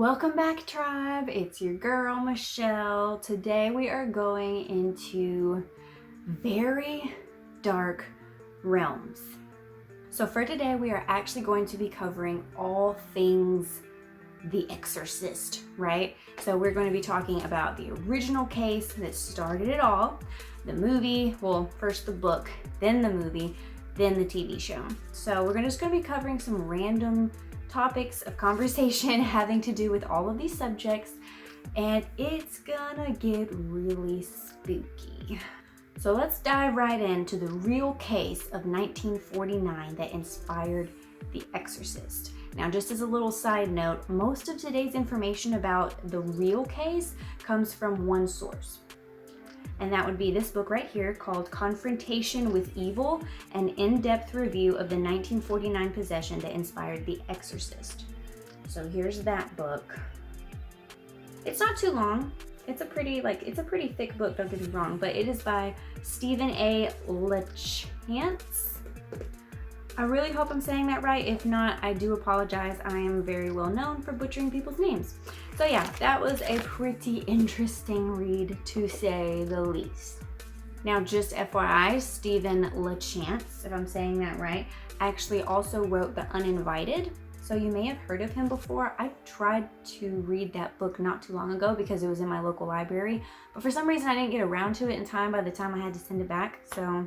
Welcome back, tribe. It's your girl, Michelle. Today we are going into very dark realms. So for today, we are actually going to be covering all things The Exorcist, right? So we're going to be talking about the original case that started it all, the movie, well, first the book, then the movie, then the TV show. So we're just going to be covering some random topics of conversation having to do with all of these subjects, and it's gonna get really spooky. So let's dive right into the real case of 1949 that inspired The Exorcist. Now, just as a little side note, most of today's information about the real case comes from one source. And that would be this book right here called Confrontation with Evil, an in-depth review of the 1949 possession that inspired The Exorcist. So here's that book. It's not too long. It's a pretty thick book, don't get me wrong, but it is by Stephen A. LeChance. I really hope I'm saying that right. If not, I do apologize. I am very well known for butchering people's names. So yeah, that was a pretty interesting read, to say the least. Now, just FYI, Stephen LeChance, if I'm saying that right, actually also wrote The Uninvited. So you may have heard of him before. I tried to read that book not too long ago because it was in my local library, but for some reason I didn't get around to it in time by the time I had to send it back. So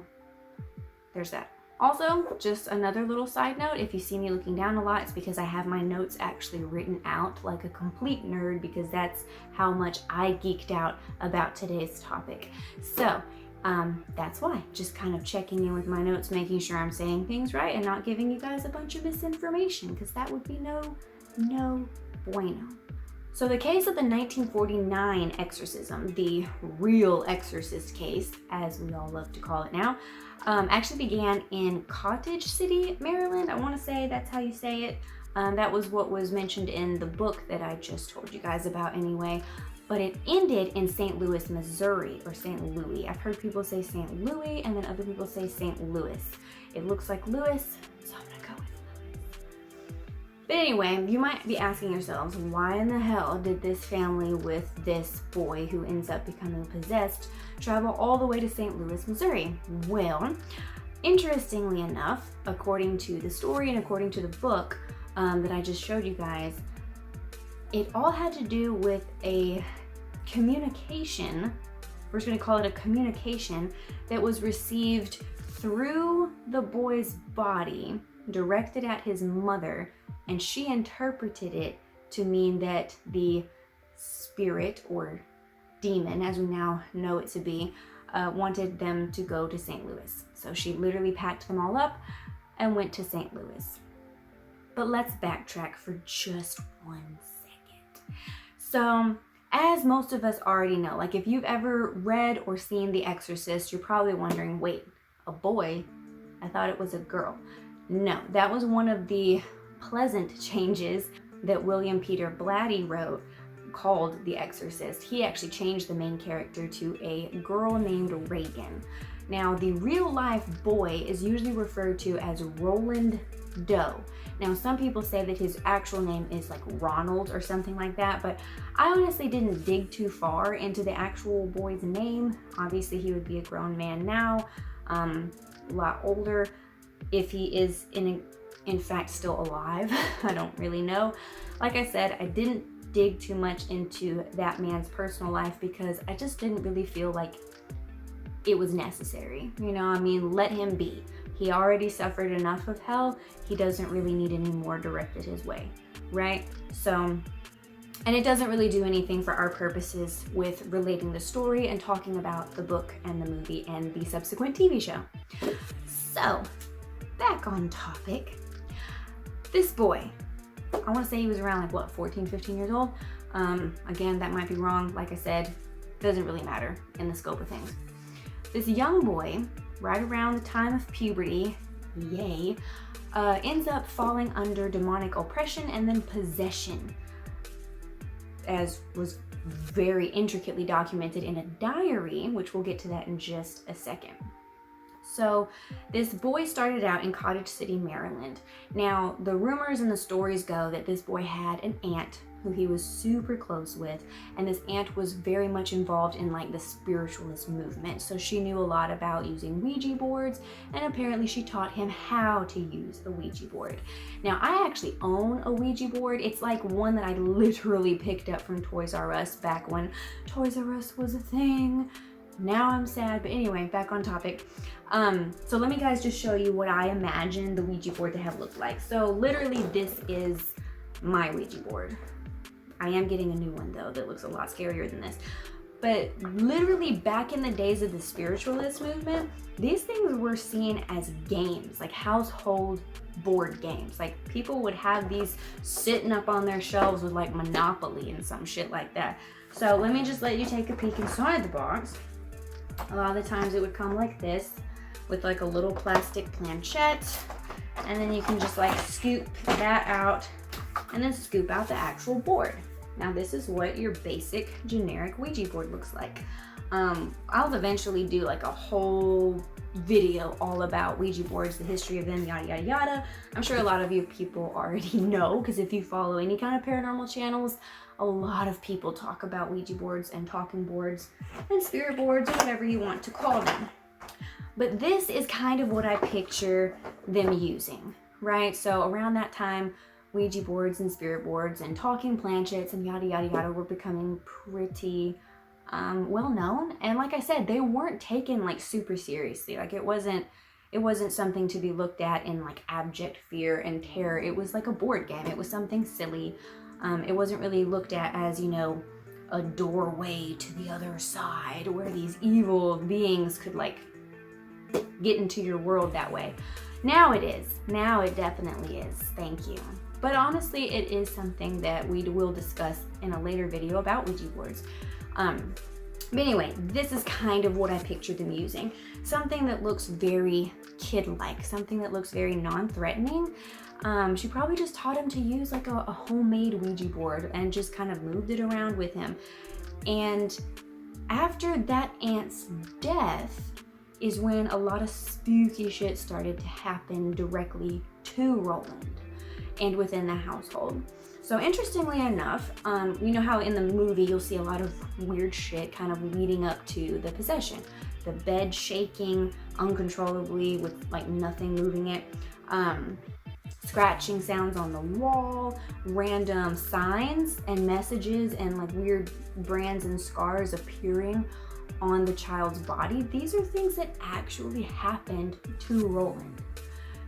there's that. Also, just another little side note, if you see me looking down a lot, it's because I have my notes actually written out like a complete nerd, because that's how much I geeked out about today's topic. So that's why, just kind of checking in with my notes, making sure I'm saying things right and not giving you guys a bunch of misinformation, because that would be no bueno. So the case of the 1949 exorcism, the real exorcist case, as we all love to call it now, actually began in Cottage City, Maryland. I want to say that's how you say it. That was what was mentioned in the book that I just told you guys about anyway. But it ended in St. Louis, Missouri, or St. Louis. I've heard people say St. Louis, and then other people say St. Louis. It looks like Louis, so I'm gonna go with Louis. But anyway, you might be asking yourselves, why in the hell did this family with this boy who ends up becoming possessed travel all the way to St. Louis, Missouri? Well, interestingly enough, according to the story and according to the book that I just showed you guys, it all had to do with a communication, we're just going to call it a communication, that was received through the boy's body, directed at his mother, and she interpreted it to mean that the spirit, or demon as we now know it to be, wanted them to go to St. Louis. So she literally packed them all up and went to St. Louis. But let's backtrack for just 1 second. So, as most of us already know, like if you've ever read or seen The Exorcist, you're probably wondering, wait, a boy? I thought it was a girl. No, that was one of the pleasant changes that William Peter Blatty wrote, called The Exorcist. He actually changed the main character to a girl named Reagan. Now, the real life boy is usually referred to as Roland Doe. Now, some people say that his actual name is like Ronald or something like that, but I honestly didn't dig too far into the actual boy's name. Obviously, he would be a grown man now, a lot older. If he is in fact still alive, I don't really know. Like I said, I didn't dig too much into that man's personal life because I just didn't really feel like it was necessary. You know, I mean, let him be. He already suffered enough of hell. He doesn't really need any more directed his way, right? So, and it doesn't really do anything for our purposes with relating the story and talking about the book and the movie and the subsequent TV show. So, back on topic. This boy, I want to say he was around like, what, 14, 15 years old? Again, that might be wrong. Like I said, doesn't really matter in the scope of things. This young boy, right around the time of puberty, yay, ends up falling under demonic oppression and then possession, as was very intricately documented in a diary, which we'll get to that in just a second. So this boy started out in Cottage City, Maryland. Now, the rumors and the stories go that this boy had an aunt who he was super close with, and this aunt was very much involved in like the spiritualist movement. So she knew a lot about using Ouija boards, and apparently she taught him how to use a Ouija board. Now, I actually own a Ouija board. It's like one that I literally picked up from Toys R Us back when Toys R Us was a thing. Now I'm sad, but anyway, back on topic. So let me guys just show you what I imagine the Ouija board to have looked like. So literally this is my Ouija board. I am getting a new one though that looks a lot scarier than this. But literally back in the days of the spiritualist movement, these things were seen as games, like household board games. Like people would have these sitting up on their shelves with like Monopoly and some shit like that. So let me just let you take a peek inside the box. A lot of the times it would come like this with like a little plastic planchette, and then you can just like scoop that out and then scoop out the actual board. Now this is what your basic generic Ouija board looks like. I'll eventually do like a whole video all about Ouija boards, the history of them, yada yada yada. I'm sure a lot of you people already know, because if you follow any kind of paranormal channels, a lot of people talk about Ouija boards and talking boards and spirit boards or whatever you want to call them. But this is kind of what I picture them using, right? So around that time, Ouija boards and spirit boards and talking planchettes and yada yada yada were becoming pretty well known. And like I said, they weren't taken like super seriously. Like it wasn't something to be looked at in like abject fear and terror. It was like a board game. It was something silly. It wasn't really looked at as, you know, a doorway to the other side where these evil beings could like get into your world that way. Now it is. Now it definitely is. Thank you. But honestly, it is something that we will discuss in a later video about Ouija boards. But anyway, this is kind of what I pictured them using. Something that looks very kid-like, something that looks very non-threatening. She probably just taught him to use like a homemade Ouija board and just kind of moved it around with him. And after that aunt's death is when a lot of spooky shit started to happen directly to Roland and within the household. So interestingly enough, you know how in the movie you'll see a lot of weird shit kind of leading up to the possession. The bed shaking uncontrollably with like nothing moving it. Scratching sounds on the wall, random signs and messages and like weird brands and scars appearing on the child's body. These are things that actually happened to Roland.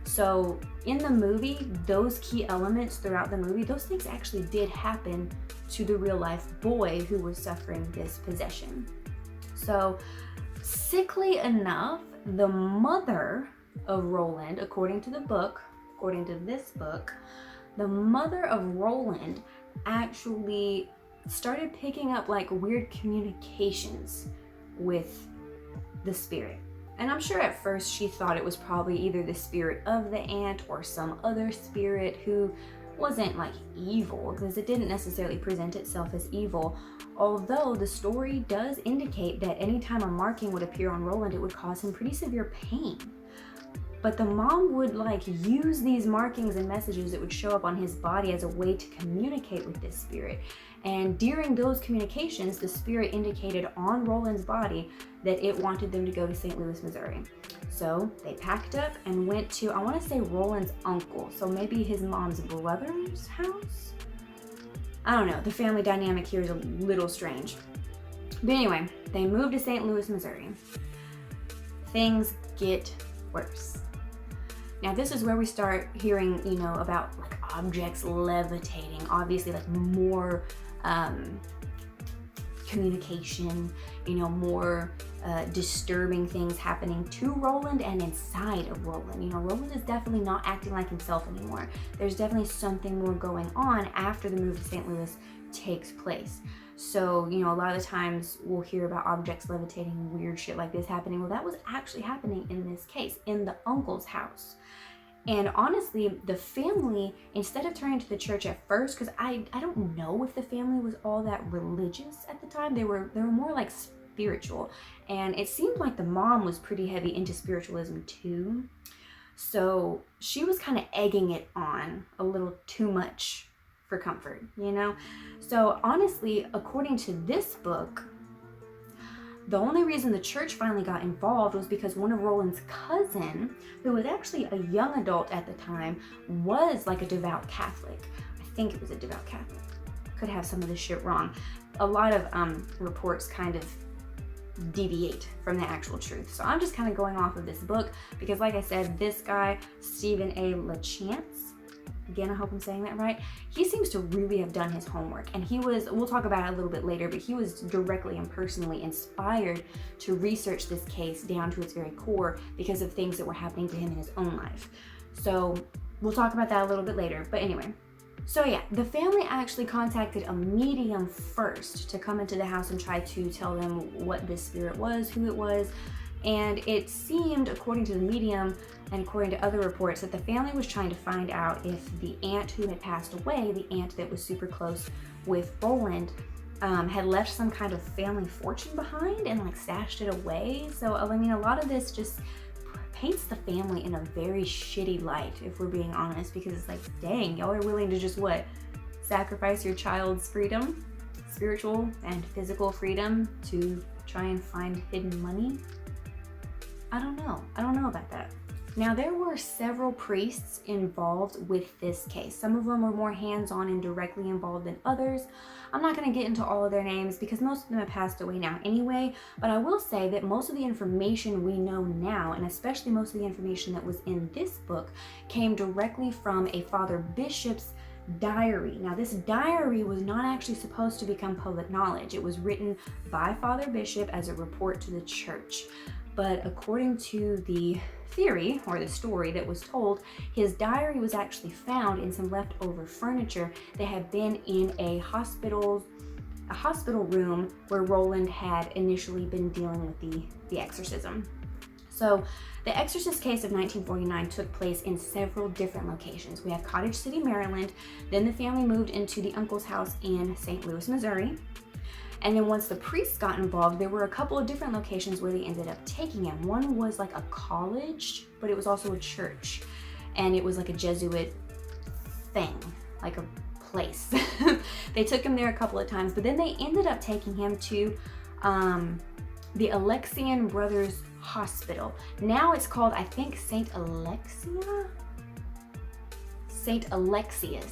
So in the movie, those key elements throughout the movie, those things actually did happen to the real life boy who was suffering this possession. So sickly enough, the mother of Roland, according to this book, the mother of Roland actually started picking up like weird communications with the spirit. And I'm sure at first she thought it was probably either the spirit of the aunt or some other spirit who wasn't like evil, because it didn't necessarily present itself as evil. Although the story does indicate that anytime a marking would appear on Roland, it would cause him pretty severe pain. But the mom would like use these markings and messages that would show up on his body as a way to communicate with this spirit. And during those communications, the spirit indicated on Roland's body that it wanted them to go to St. Louis, Missouri. So they packed up and went to, I want to say Roland's uncle, so maybe his mom's brother's house? I don't know, the family dynamic here is a little strange. But anyway, they moved to St. Louis, Missouri. Things get worse. Now this is where we start hearing, you know, about like objects levitating, obviously like more communication, you know, more disturbing things happening to Roland and inside of Roland. You know, Roland is definitely not acting like himself anymore. There's definitely something more going on after the move to St. Louis takes place. So, you know, a lot of the times we'll hear about objects levitating, weird shit like this happening. Well, that was actually happening in this case, in the uncle's house. And honestly, the family, instead of turning to the church at first, because I don't know if the family was all that religious at the time. They were more like spiritual. And it seemed like the mom was pretty heavy into spiritualism too. So she was kind of egging it on a little too much for comfort, you know? So honestly, according to this book, the only reason the church finally got involved was because one of Roland's cousin, who was actually a young adult at the time, was like a devout Catholic. I think it was a devout Catholic. Could have some of this shit wrong. A lot of reports kind of deviate from the actual truth. So I'm just kind of going off of this book because, like I said, this guy, Stephen A. LaChance, again, I hope I'm saying that right, he seems to really have done his homework. And he was, we'll talk about it a little bit later, but he was directly and personally inspired to research this case down to its very core because of things that were happening to him in his own life. So we'll talk about that a little bit later. But anyway, so yeah, the family actually contacted a medium first to come into the house and try to tell them what this spirit was, who it was. And it seemed, according to the medium and according to other reports, that the family was trying to find out if the aunt who had passed away, the aunt that was super close with Roland, had left some kind of family fortune behind and like stashed it away. So I mean, a lot of this just paints the family in a very shitty light, if we're being honest, because it's like, dang, y'all are willing to just what? Sacrifice your child's freedom, spiritual and physical freedom, to try and find hidden money? I don't know about that. Now, there were several priests involved with this case. Some of them were more hands-on and directly involved than others. I'm not going to get into all of their names because most of them have passed away now anyway, but I will say that most of the information we know now, and especially most of the information that was in this book, came directly from a Father Bishop's diary. Now, this diary was not actually supposed to become public knowledge. It was written by Father Bishop as a report to the church. But according to the theory, or the story that was told, his diary was actually found in some leftover furniture that had been in a hospital room where Roland had initially been dealing with the exorcism. So the Exorcist case of 1949 took place in several different locations. We have Cottage City, Maryland. Then the family moved into the uncle's house in St. Louis, Missouri. And then once the priests got involved, there were a couple of different locations where they ended up taking him. One was like a college, but it was also a church. And it was like a Jesuit thing, like a place. They took him there a couple of times, but then they ended up taking him to the Alexian Brothers Hospital. Now it's called, I think, St. Alexius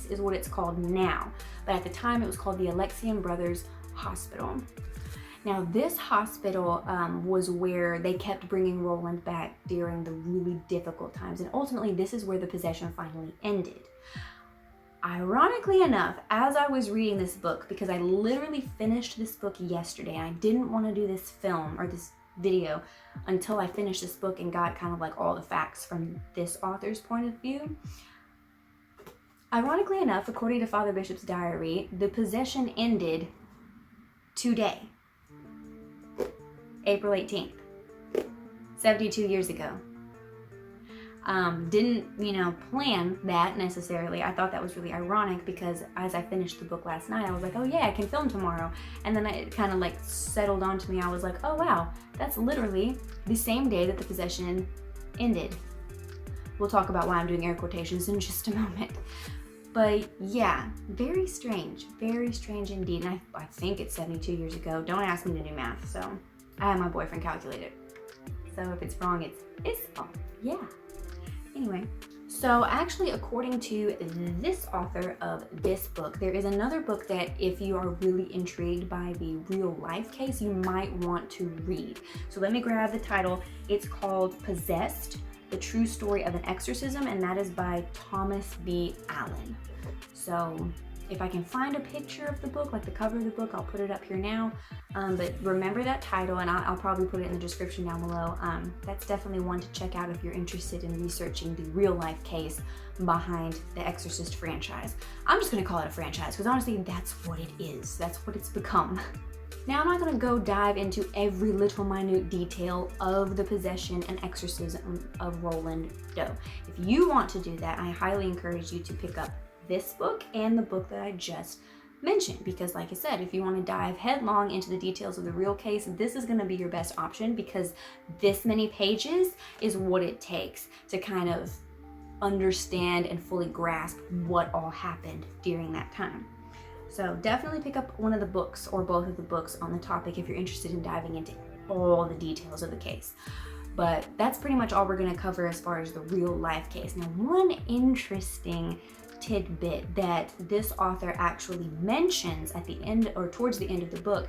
is what it's called now. But at the time it was called the Alexian Brothers Hospital. Now this hospital was where they kept bringing Roland back during the really difficult times, and ultimately this is where the possession finally ended. Ironically enough, as I was reading this book, because I literally finished this book yesterday and I didn't want to do this film or this video until I finished this book and got kind of like all the facts from this author's point of view. Ironically enough, according to Father Bishop's diary, the possession ended today, April 18th, 72 years ago. Didn't, plan that necessarily. I thought that was really ironic because as I finished the book last night, I was like, oh yeah, I can film tomorrow. And then it kind of like settled onto me. I was like, oh wow, that's literally the same day that the possession ended. We'll talk about why I'm doing air quotations in just a moment. But yeah, very strange indeed. And I think it's 72 years ago. Don't ask me to do math. So I had my boyfriend calculate it. So if it's wrong, it's wrong. Yeah. Anyway, so actually, according to this author of this book, there is another book that if you are really intrigued by the real life case, you might want to read. So let me grab the title. It's called Possessed: The True Story of an Exorcism, and that is by Thomas B. Allen. So if I can find a picture of the book, like the cover of the book, I'll put it up here now. But remember that title, and I'll probably put it in the description down below. That's definitely one to check out if you're interested in researching the real life case behind the Exorcist franchise. I'm just gonna call it a franchise because honestly, that's what it is. That's what it's become. Now, I'm not going to go dive into every little minute detail of the possession and exorcism of Roland Doe. If you want to do that, I highly encourage you to pick up this book and the book that I just mentioned, because like I said, if you want to dive headlong into the details of the real case, this is going to be your best option because this many pages is what it takes to kind of understand and fully grasp what all happened during that time. So definitely pick up one of the books or both of the books on the topic if you're interested in diving into all the details of the case. But that's pretty much all we're going to cover as far as the real life case. Now, one interesting tidbit that this author actually mentions at the end or towards the end of the book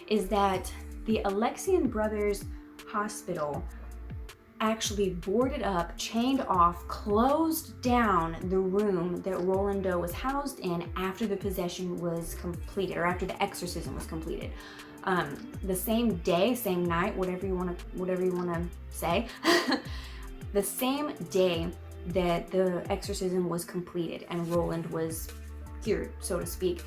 is that the Alexian Brothers Hospital actually boarded up, chained off, closed down the room that Rolando was housed in after the possession was completed, or after the exorcism was completed. The same day, same night, whatever you want to say, the same day that the exorcism was completed and Roland was cured, so to speak,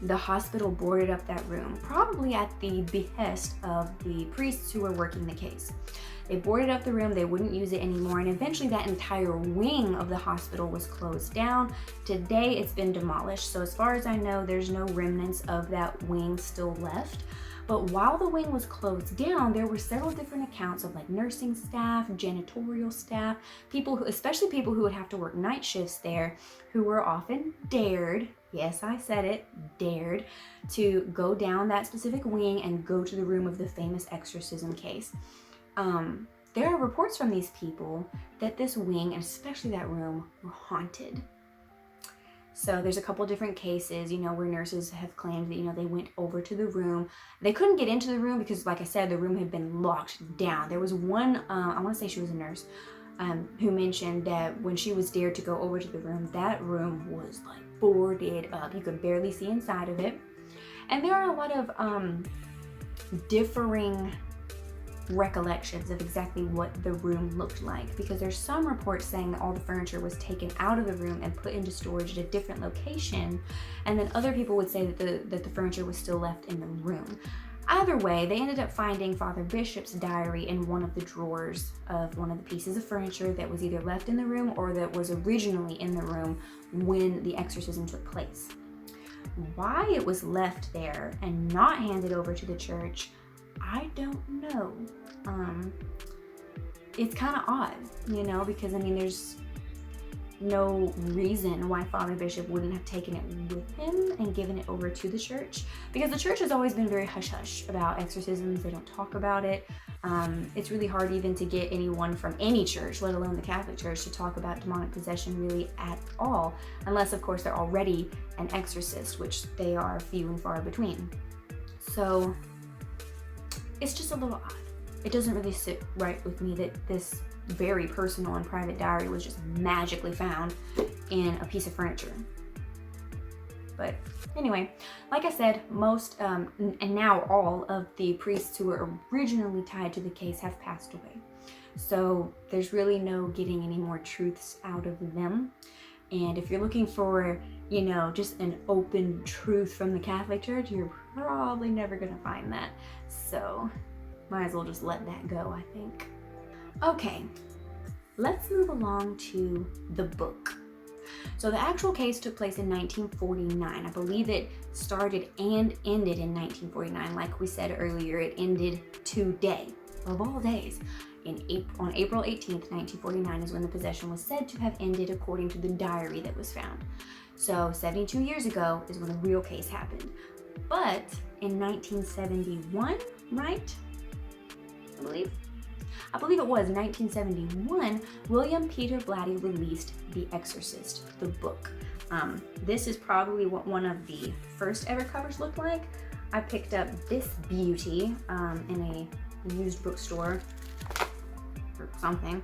the hospital boarded up that room, probably at the behest of the priests who were working the case. They boarded up the room, they wouldn't use it anymore, and eventually that entire wing of the hospital was closed down. Today it's been demolished, so as far as I know, there's no remnants of that wing still left. But while the wing was closed down, there were several different accounts of like nursing staff, janitorial staff, people who, especially people who would have to work night shifts there, who were often dared, yes, I said it, dared, to go down that specific wing and go to the room of the famous exorcism case. There are reports from these people that this wing, and especially that room, were haunted. So there's a couple different cases, where nurses have claimed that, they went over to the room. They couldn't get into the room because, like I said, the room had been locked down. There was one, I want to say she was a nurse, who mentioned that when she was dared to go over to the room, that room was like boarded up. You could barely see inside of it. And there are a lot of differing recollections of exactly what the room looked like, because there's some reports saying that all the furniture was taken out of the room and put into storage at a different location, and then other people would say that the furniture was still left in the room. Either way, they ended up finding Father Bishop's diary in one of the drawers of one of the pieces of furniture that was either left in the room or that was originally in the room when the exorcism took place. Why it was left there and not handed over to the church, I don't know. It's kind of odd, because there's no reason why Father Bishop wouldn't have taken it with him and given it over to the church, because the church has always been very hush-hush about exorcisms. They don't talk about it. It's really hard even to get anyone from any church, let alone the Catholic Church, to talk about demonic possession really at all, unless of course they're already an exorcist, which they are few and far between. So it's just a little odd. It doesn't really sit right with me that this very personal and private diary was just magically found in a piece of furniture. But anyway, like I said, most and now all of the priests who were originally tied to the case have passed away. So there's really no getting any more truths out of them. And if you're looking for, just an open truth from the Catholic Church, you're probably never going to find that. So might as well just let that go, I think. Okay, let's move along to the book. So the actual case took place in 1949. I believe it started and ended in 1949. Like we said earlier, it ended today, of all days. On April 18th, 1949 is when the possession was said to have ended according to the diary that was found. So 72 years ago is when the real case happened. But in 1971, right? I believe it was 1971, William Peter Blatty released The Exorcist, the book. This is probably what one of the first ever covers looked like. I picked up this beauty in a used bookstore or something.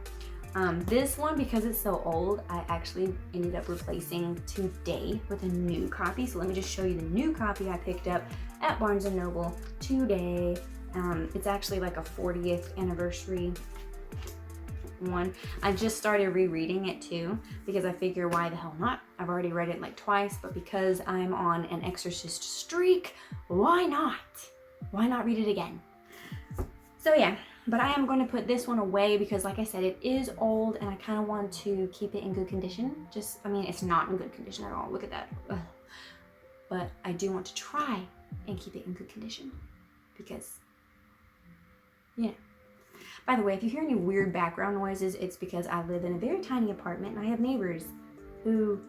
This one, because it's so old, I actually ended up replacing today with a new copy. So let me just show you the new copy I picked up at Barnes & Noble today. It's actually like a 40th anniversary one. I just started rereading it too, because I figure why the hell not? I've already read it like twice, but because I'm on an Exorcist streak, why not? Why not read it again? So yeah, but I am going to put this one away because, like I said, it is old and I kind of want to keep it in good condition. It's not in good condition at all. Look at that. Ugh. But I do want to try and keep it in good condition because, yeah. By the way, if you hear any weird background noises, it's because I live in a very tiny apartment and I have neighbors who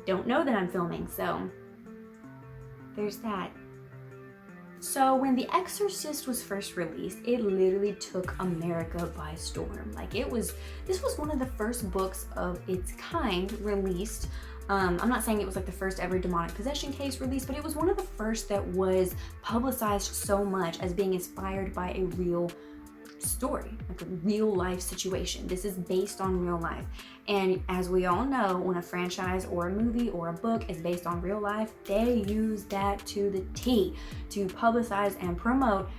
don't know that I'm filming, so there's that. So when The Exorcist was first released, it literally took America by storm. Like this was one of the first books of its kind released. I'm not saying it was like the first ever demonic possession case released, but it was one of the first that was publicized so much as being inspired by a real story, like a real life situation. This is based on real life. And as we all know, when a franchise or a movie or a book is based on real life, they use that to the T to publicize and promote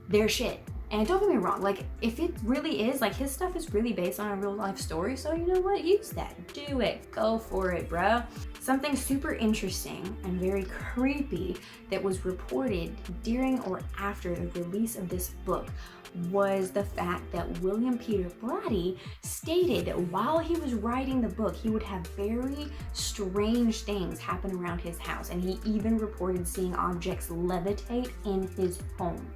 their shit. And don't get me wrong, like if it really is, like his stuff is really based on a real life story, so you know what, use that, do it, go for it, bro. Something super interesting and very creepy that was reported during or after the release of this book was the fact that William Peter Blatty stated that while he was writing the book, he would have very strange things happen around his house, and he even reported seeing objects levitate in his home.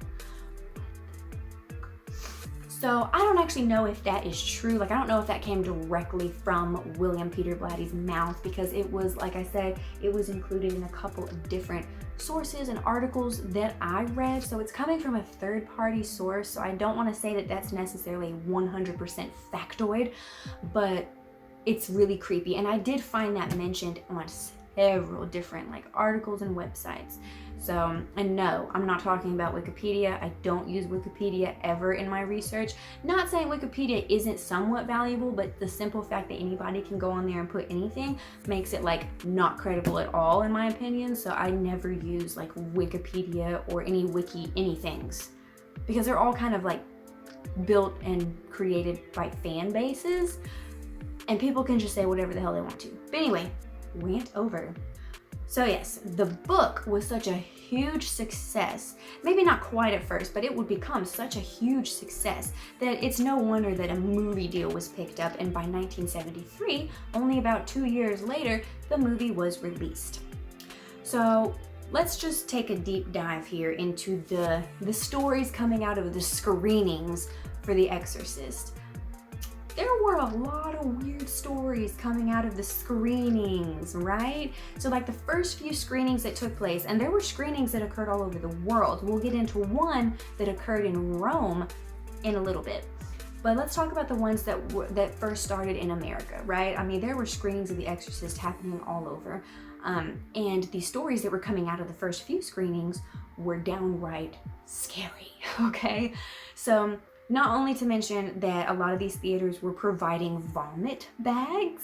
So I don't actually know if that is true. Like I don't know if that came directly from William Peter Blatty's mouth, because it was, like I said, it was included in a couple of different sources and articles that I read. So it's coming from a third-party source. So I don't want to say that that's necessarily 100% factoid, but it's really creepy. And I did find that mentioned on several different like articles and websites. So, and no, I'm not talking about Wikipedia. I don't use Wikipedia ever in my research. Not saying Wikipedia isn't somewhat valuable, but the simple fact that anybody can go on there and put anything makes it like not credible at all in my opinion. So I never use like Wikipedia or any wiki anythings, because they're all kind of like built and created by fan bases, and people can just say whatever the hell they want to. But anyway, rant over. So yes, the book was such a huge success, maybe not quite at first, but it would become such a huge success that it's no wonder that a movie deal was picked up, and by 1973, only about 2 years later, the movie was released. So let's just take a deep dive here into the stories coming out of the screenings for The Exorcist. There were a lot of weird stories coming out of the screenings, right? So like the first few screenings that took place, and there were screenings that occurred all over the world. We'll get into one that occurred in Rome in a little bit. But let's talk about the ones that first started in America, right? I mean, there were screenings of The Exorcist happening all over. And the stories that were coming out of the first few screenings were downright scary, okay? So not only to mention that a lot of these theaters were providing vomit bags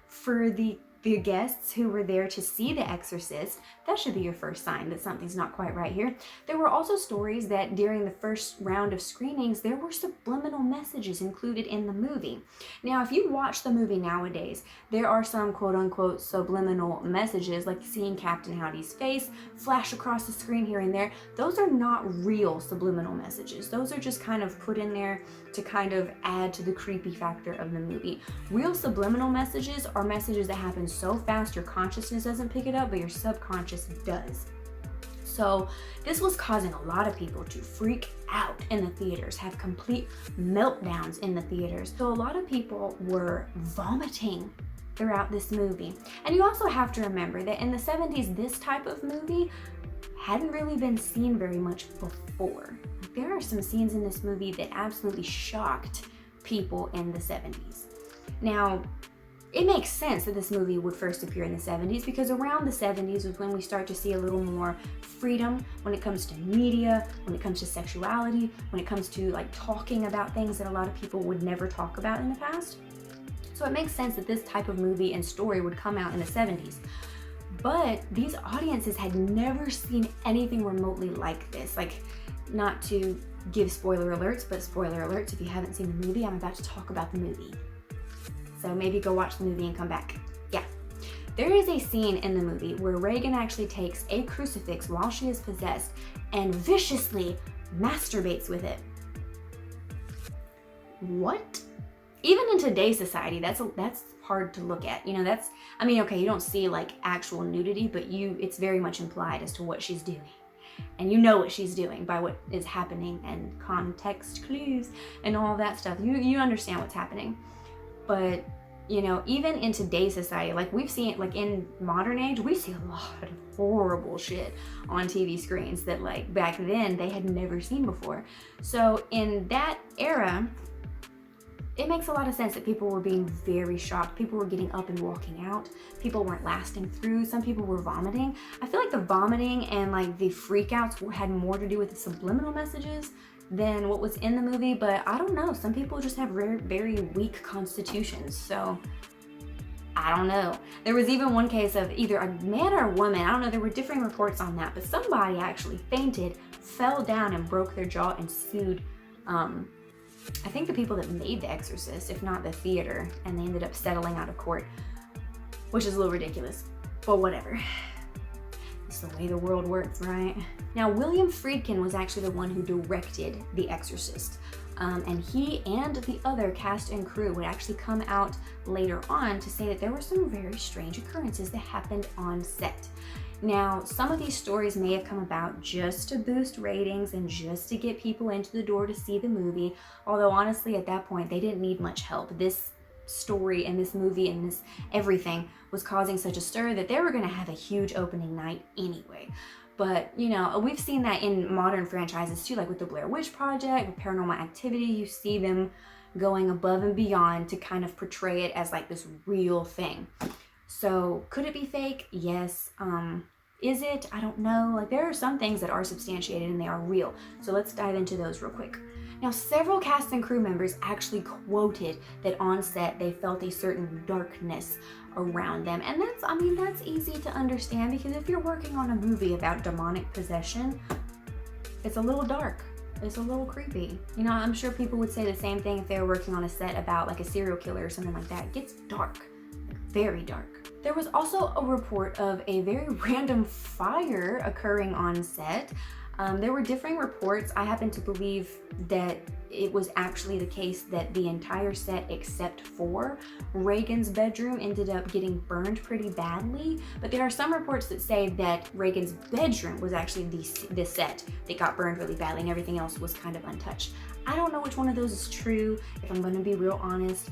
for the guests who were there to see The Exorcist. That should be your first sign that something's not quite right here. There were also stories that during the first round of screenings, there were subliminal messages included in the movie. Now, if you watch the movie nowadays, there are some quote-unquote subliminal messages, like seeing Captain Howdy's face flash across the screen here and there. Those are not real subliminal messages. Those are just kind of put in there to kind of add to the creepy factor of the movie. Real subliminal messages are messages that happen so fast your consciousness doesn't pick it up, but your subconscious does. So this was causing a lot of people to freak out in the theaters, have complete meltdowns in the theaters. So a lot of people were vomiting throughout this movie. And you also have to remember that in the 70s, this type of movie hadn't really been seen very much before. There are some scenes in this movie that absolutely shocked people in the 70s. Now, it makes sense that this movie would first appear in the 70s, because around the 70s was when we start to see a little more freedom when it comes to media, when it comes to sexuality, when it comes to like talking about things that a lot of people would never talk about in the past. So it makes sense that this type of movie and story would come out in the 70s. But these audiences had never seen anything remotely like this. Like, not to give spoiler alerts, but spoiler alerts, if you haven't seen the movie, I'm about to talk about the movie. So maybe go watch the movie and come back. Yeah. There is a scene in the movie where Reagan actually takes a crucifix while she is possessed and viciously masturbates with it. What? Even in today's society, that's hard to look at. You know, I mean, okay, you don't see like actual nudity, but it's very much implied as to what she's doing. and you know what she's doing by what is happening and context clues and all that stuff. You understand what's happening. But you know, even in today's society, like we've seen, like in modern age, we see a lot of horrible shit on TV screens that like back then they had never seen before. So in that era, it makes a lot of sense that people were being very shocked. People were getting up and walking out. People weren't lasting through. Some people were vomiting. I feel like the vomiting and like the freakouts had more to do with the subliminal messages than what was in the movie, but I don't know. Some people just have very, very weak constitutions, so I don't know. There was even one case of either a man or a woman, I don't know, there were differing reports on that, but somebody actually fainted, fell down and broke their jaw and sued, I think the people that made The Exorcist, if not the theater, and they ended up settling out of court, which is a little ridiculous, but whatever. It's the way the world works, right? Now, William Friedkin was actually the one who directed The Exorcist. And he and the other cast and crew would actually come out later on to say that there were some very strange occurrences that happened on set. Now, some of these stories may have come about just to boost ratings and just to get people into the door to see the movie, although honestly at that point they didn't need much help. This story and this movie and this everything was causing such a stir that they were going to have a huge opening night anyway. But you know, we've seen that in modern franchises too, like with the Blair Witch Project, with Paranormal Activity. You see them going above and beyond to kind of portray it as like this real thing. So could it be fake? Yes. Is it? I don't know. Like there are some things that are substantiated and they are real. So let's dive into those real quick. Now, several cast and crew members actually quoted that on set they felt a certain darkness around them. And that's, I mean, that's easy to understand because if you're working on a movie about demonic possession, it's a little dark. It's a little creepy. You know, I'm sure people would say the same thing if they were working on a set about like a serial killer or something like that. It gets dark, like very dark. There was also a report of a very random fire occurring on set. There were differing reports. I happen to believe that it was actually the case that the entire set except for Reagan's bedroom ended up getting burned pretty badly. But there are some reports that say that Reagan's bedroom was actually the set that got burned really badly and everything else was kind of untouched. I don't know which one of those is true, if I'm gonna be real honest.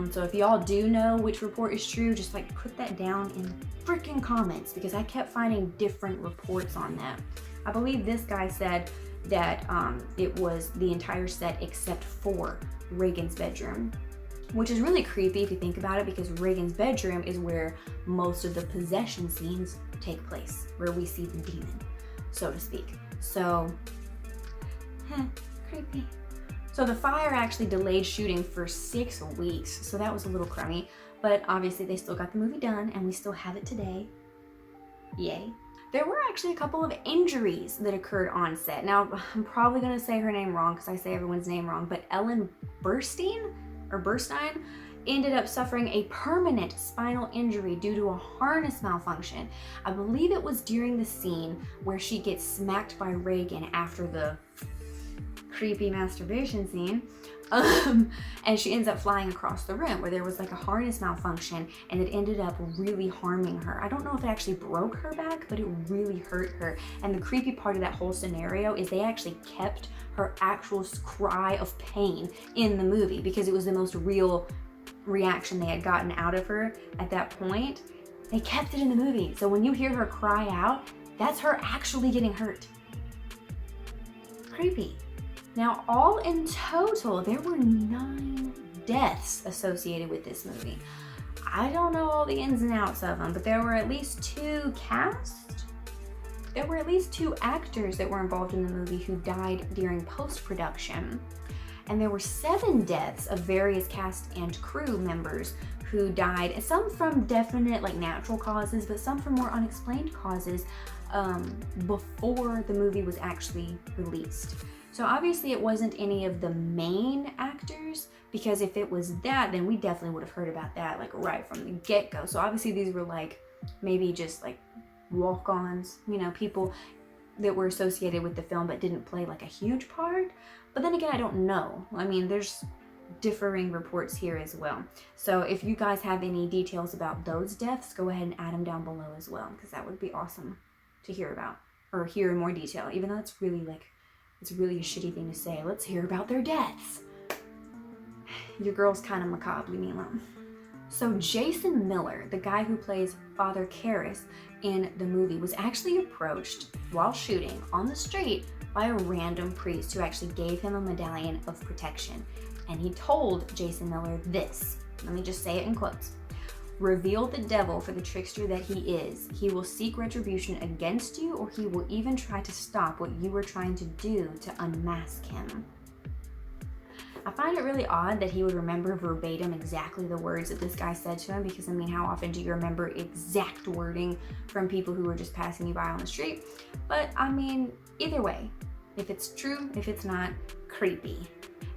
So if y'all do know which report is true, just like put that down in freaking comments because I kept finding different reports on that. I believe this guy said that it was the entire set except for Reagan's bedroom, which is really creepy if you think about it because Reagan's bedroom is where most of the possession scenes take place, where we see the demon, so to speak. So, creepy. So the fire actually delayed shooting for 6 weeks, so that was a little crummy, but obviously they still got the movie done and we still have it today. Yay. There were actually a couple of injuries that occurred on set. Now, I'm probably gonna say her name wrong because I say everyone's name wrong, but Ellen Burstyn ended up suffering a permanent spinal injury due to a harness malfunction. I believe it was during the scene where she gets smacked by Reagan after the creepy masturbation scene. And she ends up flying across the room where there was like a harness malfunction and it ended up really harming her. I don't know if it actually broke her back, but it really hurt her. And the creepy part of that whole scenario is they actually kept her actual cry of pain in the movie because it was the most real reaction they had gotten out of her at that point. They kept it in the movie. So when you hear her cry out, that's her actually getting hurt. Creepy. Now, all in total, there were 9 deaths associated with this movie. I don't know all the ins and outs of them, but there were at least 2 cast. There were at least 2 actors that were involved in the movie who died during post-production. And there were 7 deaths of various cast and crew members who died, some from definite like natural causes, but some from more unexplained causes before the movie was actually released. So obviously it wasn't any of the main actors, because if it was that, then we definitely would have heard about that like right from the get-go. So obviously these were like maybe just like walk-ons, you know, people that were associated with the film but didn't play like a huge part. But then again, I don't know. I mean, there's differing reports here as well. So if you guys have any details about those deaths, go ahead and add them down below as well, because that would be awesome to hear about. or hear in more detail, even though it's really a shitty thing to say. Let's hear about their deaths. Your girl's kind of macabre, leave me alone. So Jason Miller, the guy who plays Father Karras in the movie, was actually approached while shooting on the street by a random priest who actually gave him a medallion of protection. And he told Jason Miller this, let me just say it in quotes: "Reveal the devil for the trickster that he is. He will seek retribution against you, or he will even try to stop what you were trying to do to unmask him." I find it really odd that he would remember verbatim exactly the words that this guy said to him, because I mean, how often do you remember exact wording from people who are just passing you by on the street? But I mean, either way, if it's true, if it's not, creepy.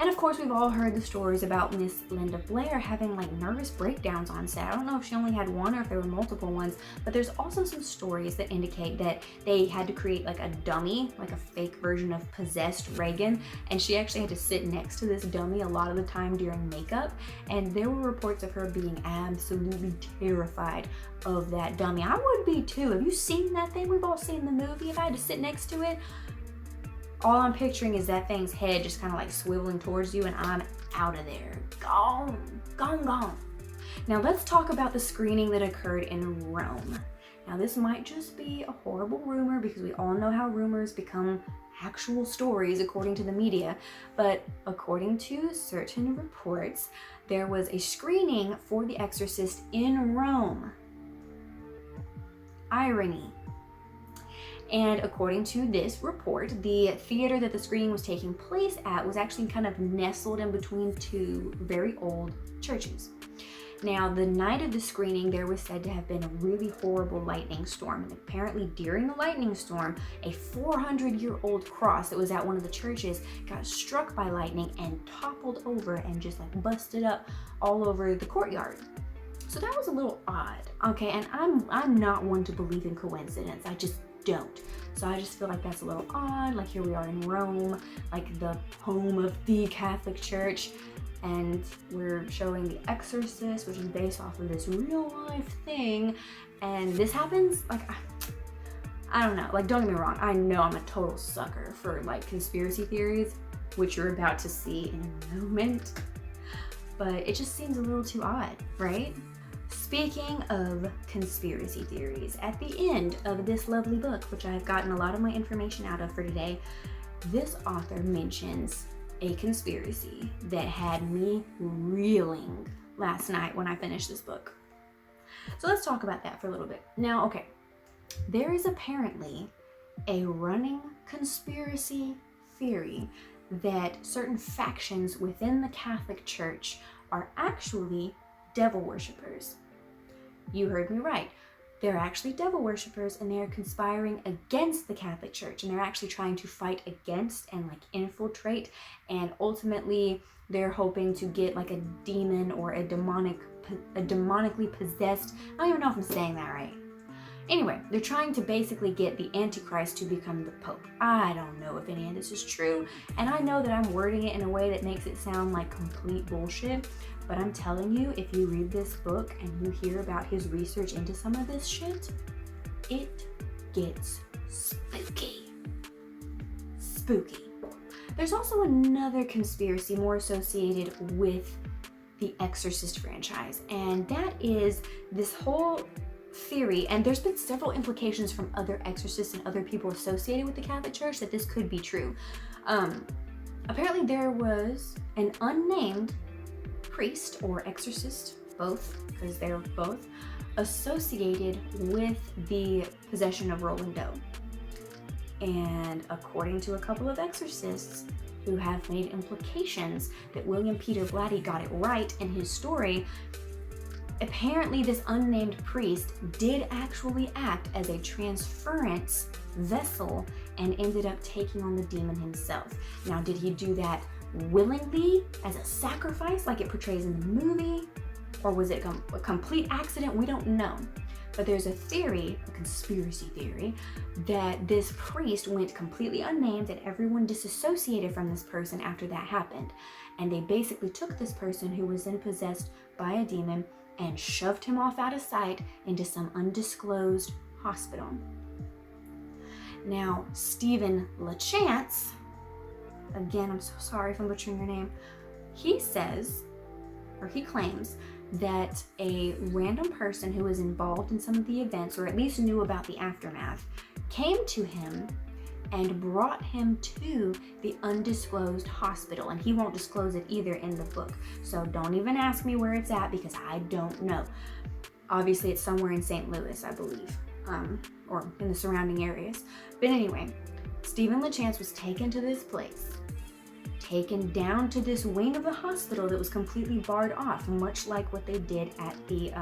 And of course, we've all heard the stories about Miss Linda Blair having like nervous breakdowns on set. I don't know if she only had one or if there were multiple ones, but there's also some stories that indicate that they had to create like a dummy, like a fake version of possessed Reagan, and she actually had to sit next to this dummy a lot of the time during makeup. And there were reports of her being absolutely terrified of that dummy. I would be too. Have you seen that thing? We've all seen the movie. If I had to sit next to it, all I'm picturing is that thing's head just kind of like swiveling towards you, and I'm out of there. Gone, gone, gone. Now let's talk about the screening that occurred in Rome. Now this might just be a horrible rumor, because we all know how rumors become actual stories according to the media, but according to certain reports, there was a screening for The Exorcist in Rome. Irony. And according to this report, the theater that the screening was taking place at was actually kind of nestled in between two very old churches. Now, the night of the screening, there was said to have been a really horrible lightning storm. And apparently during the lightning storm, a 400-year-old cross that was at one of the churches got struck by lightning and toppled over and just like busted up all over the courtyard. So that was a little odd. Okay, and I'm not one to believe in coincidence. I just don't. So I just feel like that's a little odd. Like, here we are in Rome, like the home of the Catholic Church, and we're showing The Exorcist, which is based off of this real life thing, and this happens. Like, I don't know, like, don't get me wrong, I know I'm a total sucker for like conspiracy theories, which you're about to see in a moment, but it just seems a little too odd, right? Speaking of conspiracy theories, at the end of this lovely book, which I've gotten a lot of my information out of for today, this author mentions a conspiracy that had me reeling last night when I finished this book. So let's talk about that for a little bit. Now, okay, there is apparently a running conspiracy theory that certain factions within the Catholic Church are actually devil worshippers. You heard me right. They're actually devil worshippers, and they are conspiring against the Catholic Church, and they're actually trying to fight against and like infiltrate, and ultimately they're hoping to get like a demon or a demonically possessed, I don't even know if I'm saying that right. Anyway, they're trying to basically get the Antichrist to become the Pope. I don't know if any of this is true, and I know that I'm wording it in a way that makes it sound like complete bullshit, but I'm telling you, if you read this book and you hear about his research into some of this shit, it gets spooky. Spooky. There's also another conspiracy more associated with the Exorcist franchise, and that is this whole theory, and there's been several implications from other exorcists and other people associated with the Catholic Church that this could be true. Apparently there was an unnamed priest or exorcist, both, because they're both, associated with the possession of Rolling Dough. And according to a couple of exorcists who have made implications that William Peter Blatty got it right in his story, apparently this unnamed priest did actually act as a transference vessel and ended up taking on the demon himself. Now, did he do that willingly as a sacrifice like it portrays in the movie, or was it a complete accident? We don't know. But there's a theory, a conspiracy theory, that this priest went completely unnamed and everyone disassociated from this person after that happened. And they basically took this person who was then possessed by a demon and shoved him off out of sight into some undisclosed hospital. Now, Stephen LaChance, again, I'm so sorry if I'm butchering your name, he says, or he claims, that a random person who was involved in some of the events, or at least knew about the aftermath, came to him and brought him to the undisclosed hospital. And he won't disclose it either in the book. So don't even ask me where it's at, because I don't know. Obviously, it's somewhere in St. Louis, I believe, or in the surrounding areas. But anyway, Stephen LaChance was taken to this place, taken down to this wing of the hospital that was completely barred off, much like what they did at the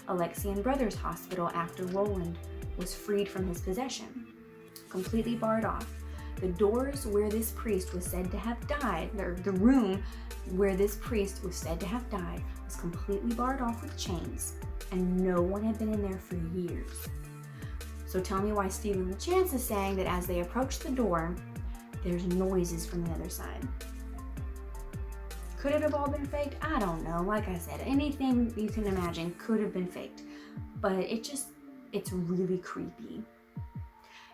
Alexian Brothers Hospital after Roland was freed from his possession. Completely barred off. The doors where this priest was said to have died, or the room where this priest was said to have died, was completely barred off with chains, and no one had been in there for years. So tell me why Stephen LaChance is saying that as they approach the door, there's noises from the other side. Could it have all been faked? I don't know. Like I said, anything you can imagine could have been faked. But it's really creepy.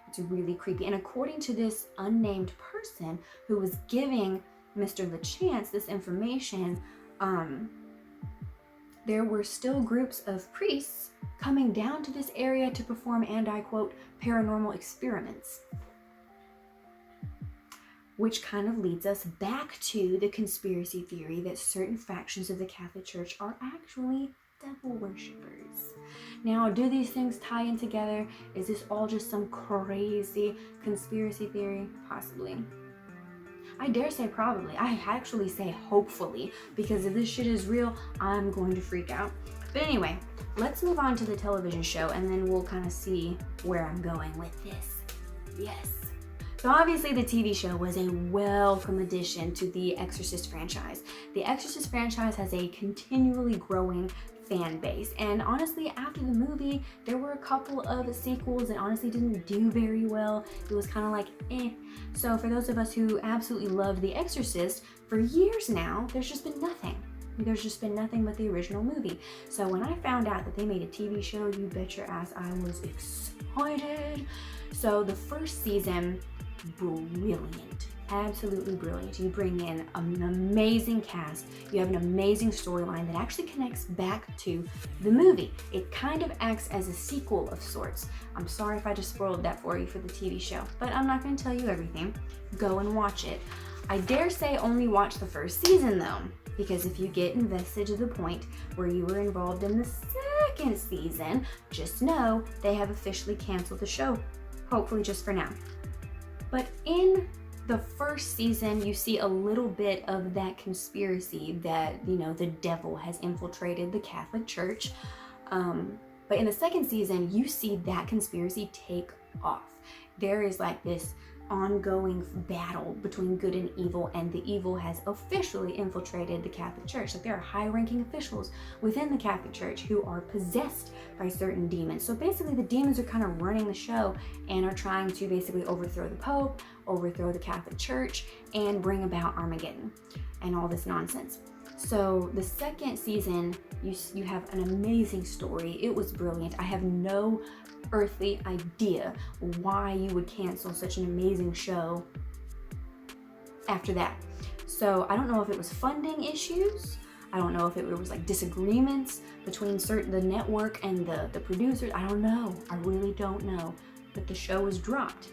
It's really creepy. And according to this unnamed person who was giving Mr. LaChance this information, there were still groups of priests coming down to this area to perform, and I quote, paranormal experiments. Which kind of leads us back to the conspiracy theory that certain factions of the Catholic Church are actually devil worshippers. Now, do these things tie in together? Is this all just some crazy conspiracy theory? Possibly. I dare say probably. I actually say hopefully, because if this shit is real, I'm going to freak out. But anyway, let's move on to the television show, and then we'll kind of see where I'm going with this. Yes. So obviously the TV show was a welcome addition to the Exorcist franchise. The Exorcist franchise has a continually growing fan base, and honestly, after the movie, there were a couple of sequels that honestly didn't do very well. It was kind of like, eh. So for those of us who absolutely loved The Exorcist, for years now, there's just been nothing. There's just been nothing but the original movie. So when I found out that they made a TV show, you bet your ass I was excited. So the first season, brilliant, absolutely brilliant. You bring in an amazing cast, you have an amazing storyline that actually connects back to the movie. It kind of acts as a sequel of sorts. I'm sorry if I just spoiled that for you for the TV show, but I'm not going to tell you everything. Go and watch it. I dare say only watch the first season though, because if you get invested to the point where you were involved in the second season, just know they have officially canceled the show, hopefully just for now. But in the first season, you see a little bit of that conspiracy that, you know, the devil has infiltrated the Catholic Church. But in the second season, you see that conspiracy take off. There is like this ongoing battle between good and evil, and the evil has officially infiltrated the Catholic Church. Like there are high-ranking officials within the Catholic Church who are possessed by certain demons. So basically the demons are kind of running the show and are trying to basically overthrow the Pope, overthrow the Catholic Church, and bring about Armageddon and all this nonsense. So the second season, you have an amazing story. It was brilliant. I have no earthly idea why you would cancel such an amazing show after that. So I don't know if it was funding issues. I don't know if it was like disagreements between the network and the producers. I don't know. I really don't know. But the show was dropped.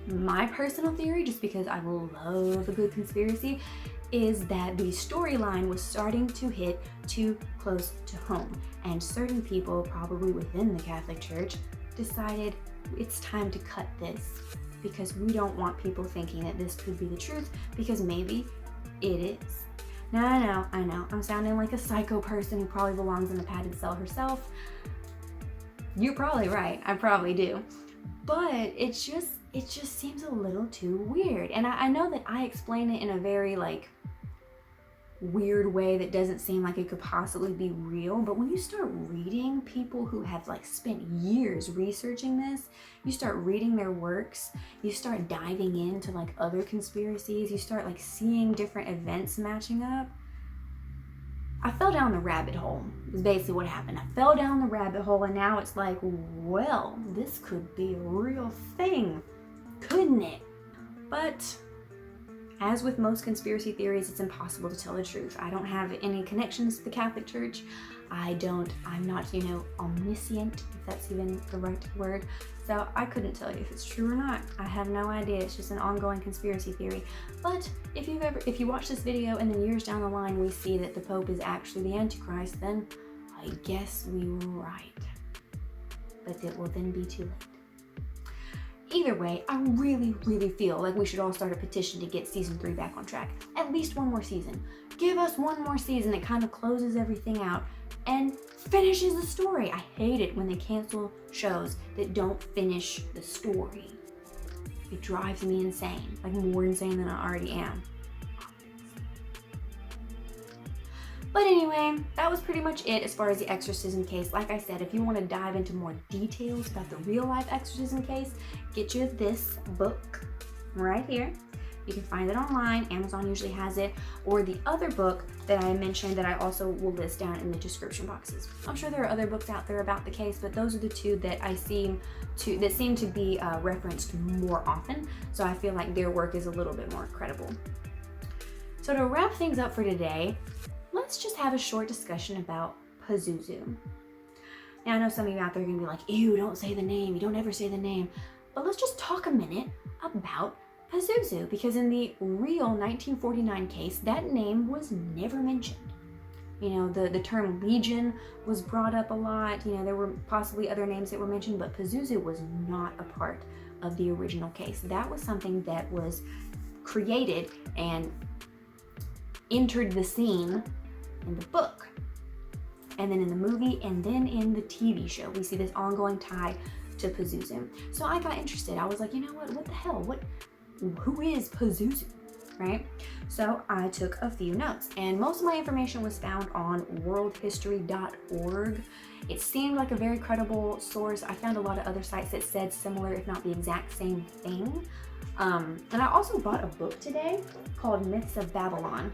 My personal theory, just because I love a good conspiracy, is that the storyline was starting to hit too close to home, and certain people, probably within the Catholic Church, decided it's time to cut this because we don't want people thinking that this could be the truth, because maybe it is. Now I know, I'm sounding like a psycho person who probably belongs in a padded cell herself. You're probably right, I probably do. But it just seems a little too weird. And I know that I explain it in a very like weird way that doesn't seem like it could possibly be real, but when you start reading people who have like spent years researching this, you start reading their works, you start diving into like other conspiracies, you start like seeing different events matching up, I fell down the rabbit hole, is basically what happened. I fell down the rabbit hole, and now it's like, well, this could be a real thing, couldn't it? But as with most conspiracy theories, it's impossible to tell the truth. I don't have any connections to the Catholic Church. I'm not, omniscient, if that's even the right word. So I couldn't tell you if it's true or not. I have no idea. It's just an ongoing conspiracy theory. But if you watch this video and then years down the line we see that the Pope is actually the Antichrist, then I guess we were right. But it will then be too late. Either way, I really, really feel like we should all start a petition to get season 3 back on track. At least one more season. Give us one more season that kind of closes everything out and finishes the story. I hate it when they cancel shows that don't finish the story. It drives me insane, like more insane than I already am. But anyway, that was pretty much it as far as the exorcism case. Like I said, if you want to dive into more details about the real life exorcism case, get you this book right here. You can find it online. Amazon usually has it. Or the other book that I mentioned that I also will list down in the description boxes. I'm sure there are other books out there about the case, but those are the two that seem to be referenced more often. So I feel like their work is a little bit more credible. So to wrap things up for today, let's just have a short discussion about Pazuzu. Now I know some of you out there are gonna be like, ew, don't say the name, you don't ever say the name. But let's just talk a minute about Pazuzu, because in the real 1949 case, that name was never mentioned. The term Legion was brought up a lot. There were possibly other names that were mentioned, but Pazuzu was not a part of the original case. That was something that was created and entered the scene in the book, and then in the movie, and then in the TV show. We see this ongoing tie to Pazuzu. So I got interested. I was like, you know what the hell? Who is Pazuzu, right? So I took a few notes, and most of my information was found on worldhistory.org. It seemed like a very credible source. I found a lot of other sites that said similar, if not the exact same thing. And I also bought a book today called Myths of Babylon.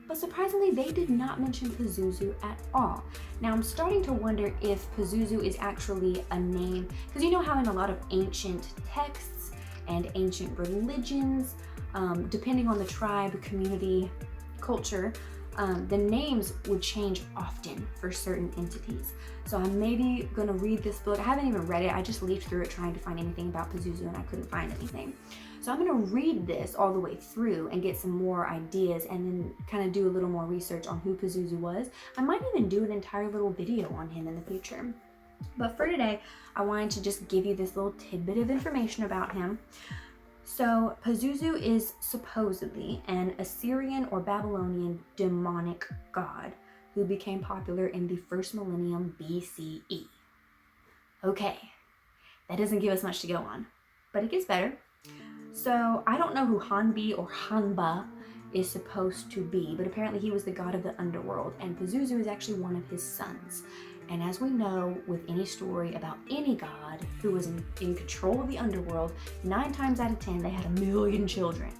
But surprisingly, they did not mention Pazuzu at all. Now I'm starting to wonder if Pazuzu is actually a name, because you know how in a lot of ancient texts and ancient religions, depending on the tribe, community, culture, the names would change often for certain entities. So I'm maybe gonna read this book. I haven't even read it. I just leafed through it trying to find anything about Pazuzu, and I couldn't find anything. So I'm gonna read this all the way through and get some more ideas, and then kind of do a little more research on who Pazuzu was. I might even do an entire little video on him in the future. But for today, I wanted to just give you this little tidbit of information about him. So Pazuzu is supposedly an Assyrian or Babylonian demonic god who became popular in the first millennium BCE. Okay, that doesn't give us much to go on, but it gets better. So I don't know who Hanbi or Hanba is supposed to be, but apparently he was the god of the underworld, and Pazuzu is actually one of his sons. And as we know with any story about any god who was in control of the underworld, 9 times out of 10 they had 1 million children.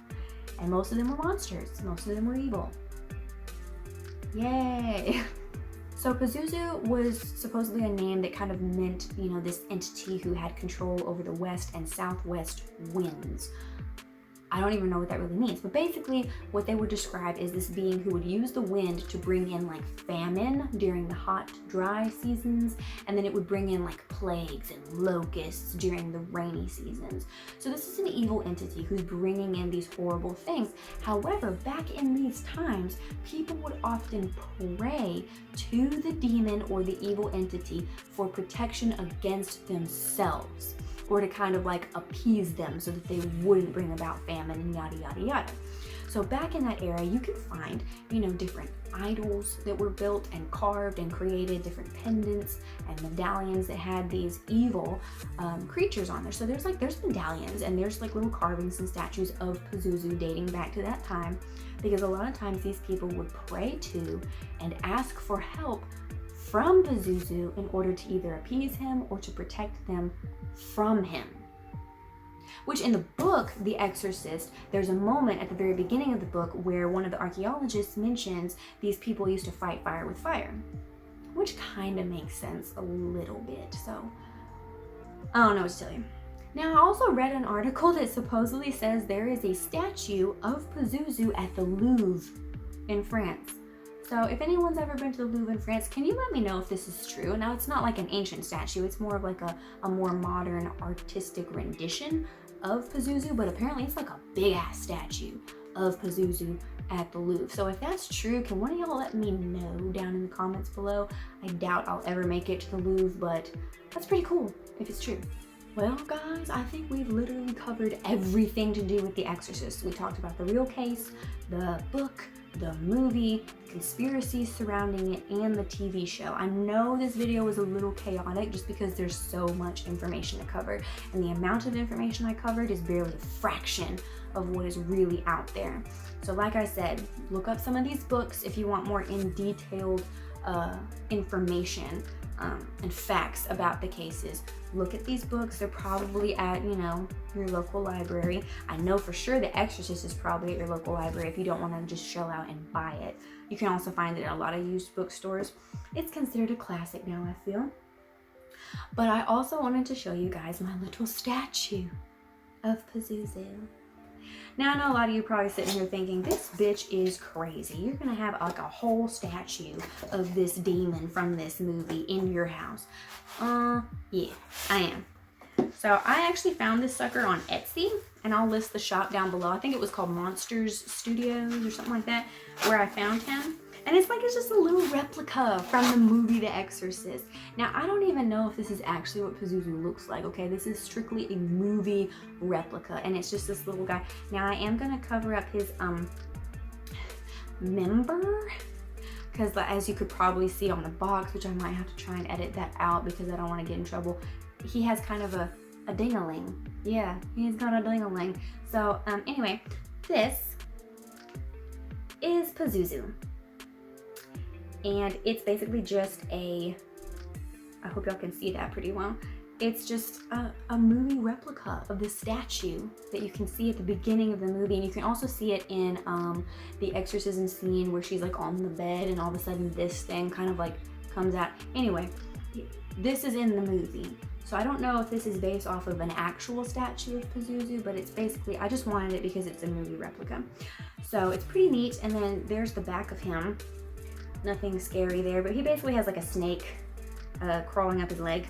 And most of them were monsters, most of them were evil. Yay! So Pazuzu was supposedly a name that kind of meant, this entity who had control over the west and southwest winds. I don't even know what that really means, but basically what they would describe is this being who would use the wind to bring in like famine during the hot, dry seasons, and then it would bring in like plagues and locusts during the rainy seasons. So this is an evil entity who's bringing in these horrible things. However, back in these times, people would often pray to the demon or the evil entity for protection against themselves, or to kind of like appease them so that they wouldn't bring about famine and yada yada yada. So back in that era, you could find, different idols that were built and carved and created, different pendants and medallions that had these evil creatures on there. So there's medallions and there's like little carvings and statues of Pazuzu dating back to that time, because a lot of times these people would pray to and ask for help from Pazuzu in order to either appease him or to protect them from him. which in the book, The Exorcist, there's a moment at the very beginning of the book where one of the archaeologists mentions these people used to fight fire with fire, which kind of makes sense a little bit. So I don't know what to tell you. Now, I also read an article that supposedly says there is a statue of Pazuzu at the Louvre in France. So if anyone's ever been to the Louvre in France, can you let me know if this is true? Now, it's not like an ancient statue. It's more of like a more modern artistic rendition of Pazuzu, but apparently it's like a big ass statue of Pazuzu at the Louvre. So if that's true, can one of y'all let me know down in the comments below? I doubt I'll ever make it to the Louvre, but that's pretty cool if it's true. Well, guys, I think we've literally covered everything to do with The Exorcist. We talked about the real case, the book, the movie, conspiracies surrounding it, and the TV show. I know this video was a little chaotic just because there's so much information to cover, and the amount of information I covered is barely a fraction of what is really out there. So like I said, look up some of these books if you want more in-detailed information and facts about the cases. Look at these books. They're probably at, you know, your local library. I know for sure The Exorcist is probably at your local library if you don't want to just shell out and buy it. You can also find it at a lot of used bookstores. It's considered a classic now, I feel. But I also wanted to show you guys my little statue of Pazuzu. Now, I know a lot of you probably sitting here thinking, this bitch is crazy. You're gonna have like a whole statue of this demon from this movie in your house. Yeah, I am. So I actually found this sucker on Etsy, and I'll list the shop down below. I think it was called MonstarzStudio or something like that, where I found him. And it's just a little replica from the movie The Exorcist. Now, I don't even know if this is actually what Pazuzu looks like, okay? This is strictly a movie replica, and it's just this little guy. Now, I am gonna cover up his member, because as you could probably see on the box, which I might have to try and edit that out because I don't want to get in trouble, he has kind of a ding-a-ling. Yeah, he's got a ding-a-ling. So, anyway, this is Pazuzu. And it's basically just I hope y'all can see that pretty well. It's just a movie replica of the statue that you can see at the beginning of the movie. And you can also see it in the exorcism scene where she's like on the bed and all of a sudden this thing kind of like comes out. Anyway, this is in the movie. So I don't know if this is based off of an actual statue of Pazuzu, but it's basically, I just wanted it because it's a movie replica. So it's pretty neat. And then there's the back of him. Nothing scary there, but he basically has like a snake crawling up his leg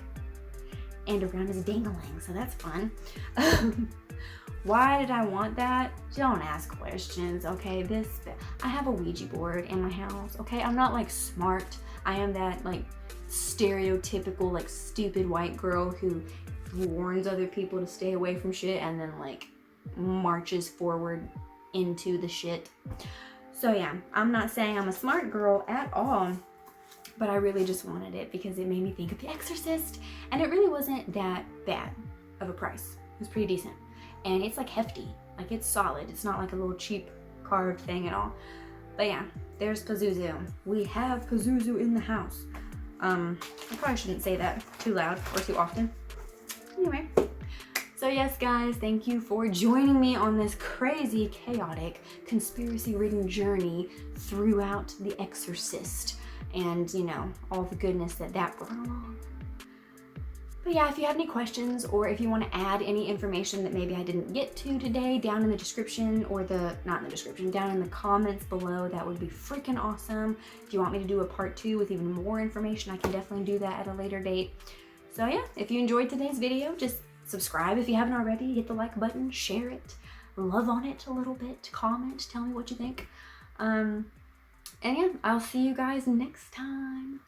and around his ding-a-ling, so that's fun. Why did I want that? Don't ask questions, okay? I have a Ouija board in my house, okay? I'm not like smart. I am that like stereotypical like stupid white girl who warns other people to stay away from shit and then like marches forward into the shit. So yeah, I'm not saying I'm a smart girl at all, but I really just wanted it because it made me think of The Exorcist, and it really wasn't that bad of a price. It was pretty decent, and it's like hefty, like it's solid. It's not like a little cheap carved thing at all. But yeah, there's Pazuzu. We have Pazuzu in the house. I probably shouldn't say that too loud or too often. Anyway. So yes, guys, thank you for joining me on this crazy, chaotic, conspiracy-ridden journey throughout The Exorcist and, you know, all the goodness that brought along. But yeah, if you have any questions or if you want to add any information that maybe I didn't get to today, down in the description or not in the description, down in the comments below, that would be freaking awesome. If you want me to do a part 2 with even more information, I can definitely do that at a later date. So yeah, if you enjoyed today's video, just subscribe if you haven't already, hit the like button, share it, love on it a little bit, comment, tell me what you think. And yeah, I'll see you guys next time.